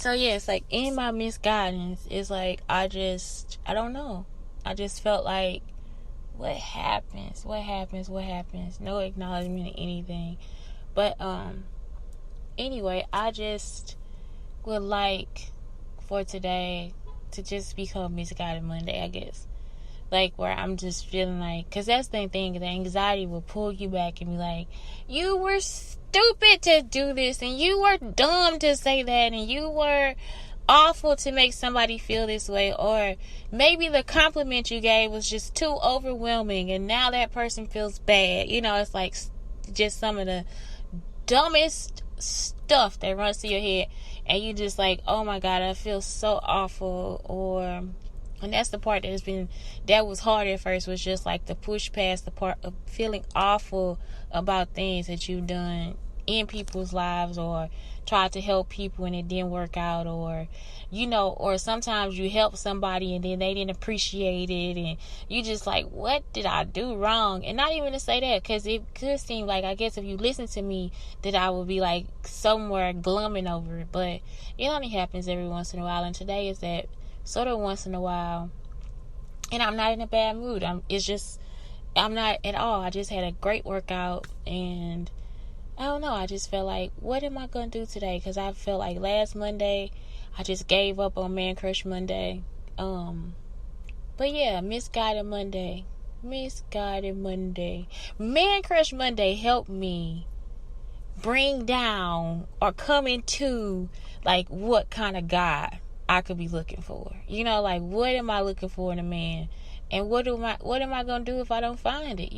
So yeah, it's like in my misguidance, it's like I don't know. I just felt like, what happens? No acknowledgement of anything. But anyway, I just would like for today to just become Misguided Monday, I guess. Like, where I'm just feeling like, because that's the thing, the anxiety will pull you back and be like, you were stupid to do this, and you were dumb to say that, and you were awful to make somebody feel this way, or maybe the compliment you gave was just too overwhelming, and now that person feels bad. It's like just some of the dumbest stuff that runs through your head, and you just like, oh my God, I feel so awful. And that's the part that was hard at first, was just like to push past the part of feeling awful about things that you've done in people's lives, or tried to help people and it didn't work out, or sometimes you help somebody and then they didn't appreciate it, and you just like, what did I do wrong? And not even to say that, because it could seem like, I guess if you listen to me, that I would be like somewhere glumming over it, but it only happens every once in a while, and today is that sort of once in a while. And I'm not in a bad mood. I'm not at all. I just had a great workout, and I don't know, I just felt like, what am I going to do today? Because I felt like last Monday, I just gave up on Man Crush Monday. But yeah, Misguided Monday. Man Crush Monday helped me bring down or come into, like, what kind of guy I could be looking for. Like, what am I looking for in a man? And what am I going to do if I don't find it?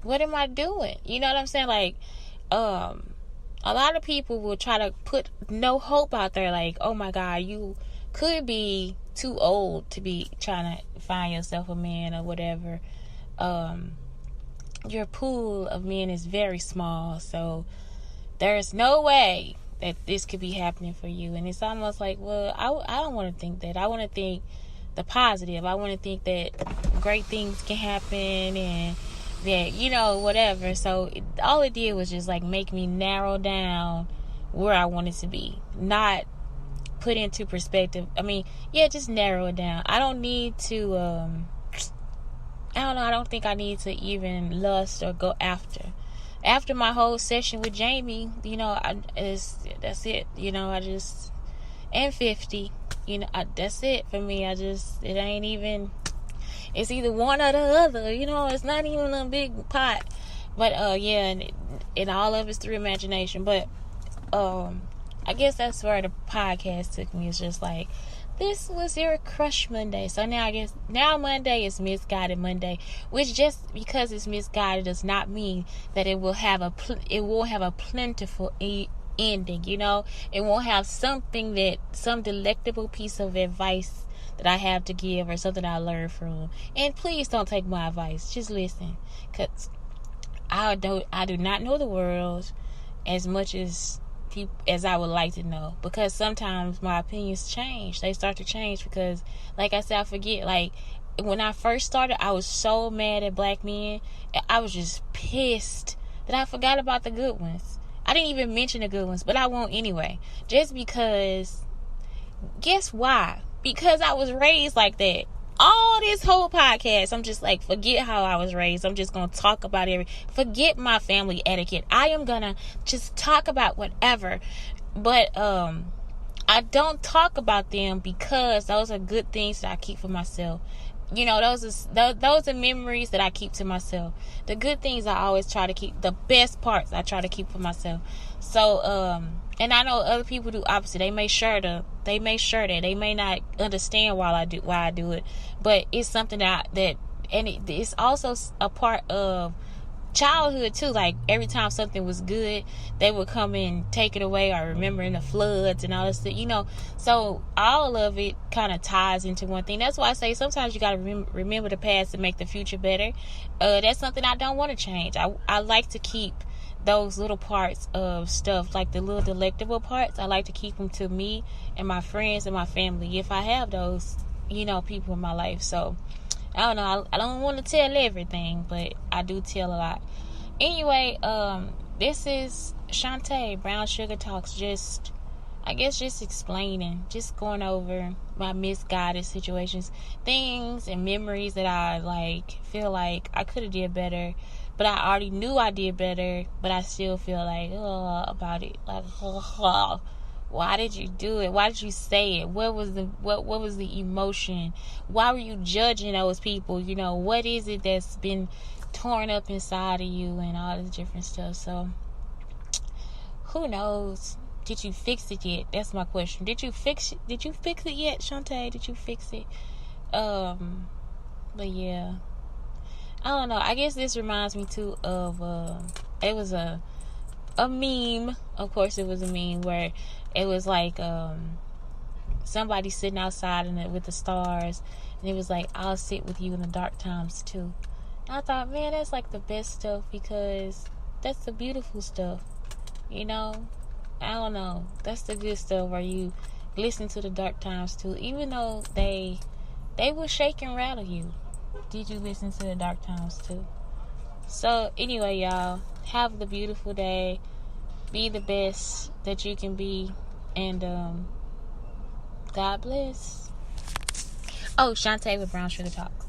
What am I doing? You know what I'm saying? Like, a lot of people will try to put no hope out there. Like, oh my God, you could be too old to be trying to find yourself a man or whatever. Your pool of men is very small, so there's no way that this could be happening for you. And it's almost like, well, I don't want to think that. I want to think the positive. I want to think that great things can happen, and that, whatever. So all it did was just like make me narrow down where I wanted to be, not put into perspective. I mean, yeah, just narrow it down. I don't need to, I don't know, I don't think I need to even lust or go after my whole session with Jamie. That's it. I just am 50. That's it for me. It ain't even, it's either one or the other. It's not even a big pot. But yeah, and all of it's through imagination. But I guess that's where the podcast took me. It's just like, this was your Crush Monday. So now Monday is Misguided Monday, which, just because it's misguided does not mean that it will have a plentiful ending. It won't have some delectable piece of advice that I have to give, or something I learned from. And please don't take my advice. Just listen, because I do not know the world as much as I would like to know, because sometimes my opinions change. They start to change because, like I said, I forget. Like, when I first started, I was so mad at black men. I was just pissed that I forgot about the good ones. I didn't even mention the good ones, but I won't anyway. Just because, guess why? Because I was raised like that. All this whole podcast, I'm just like, forget how I was raised. I'm just going to talk about forget my family etiquette. I am going to just talk about whatever. But I don't talk about them because those are good things that I keep for myself. Those are memories that I keep to myself. The good things I always try to keep. The best parts I try to keep for myself. So, and I know other people do opposite. They may share that. They may not understand why I do it, but it's something it's also a part of childhood too. Like, every time something was good, they would come and take it away, or remembering the floods and all this stuff, so all of it kind of ties into one thing. That's why I say sometimes you got to remember the past to make the future better. That's something I don't want to change. I like to keep those little parts of stuff, like the little delectable parts. I like to keep them to me and my friends and my family, if I have those people in my life. So I don't know, I don't want to tell everything, but I do tell a lot. Anyway, this is Shantae, Brown Sugar Talks, just I guess just explaining, just going over my misguided situations, things and memories that I like feel like I could have did better, but I already knew I did better, but I still feel like about it, like why did you do it? Why did you say it? What was the emotion? Why were you judging those people? You know, what is it that's been torn up inside of you and all this different stuff? So who knows? Did you fix it yet? That's my question. Did you fix it yet, Shantae? Did you fix it? But yeah, I don't know. I guess this reminds me too of it was a meme. Of course, it was a meme where it was like somebody sitting outside with the stars, and it was like, "I'll sit with you in the dark times too." And I thought, man, that's like the best stuff, because that's the beautiful stuff, you know. I don't know. That's the good stuff where you listen to the dark times too, even though they will shake and rattle you. Did you listen to the dark times too? So anyway, y'all, have the beautiful day. Be the best that you can be, and God bless. Oh, Shantae with Brown Sugar Talks.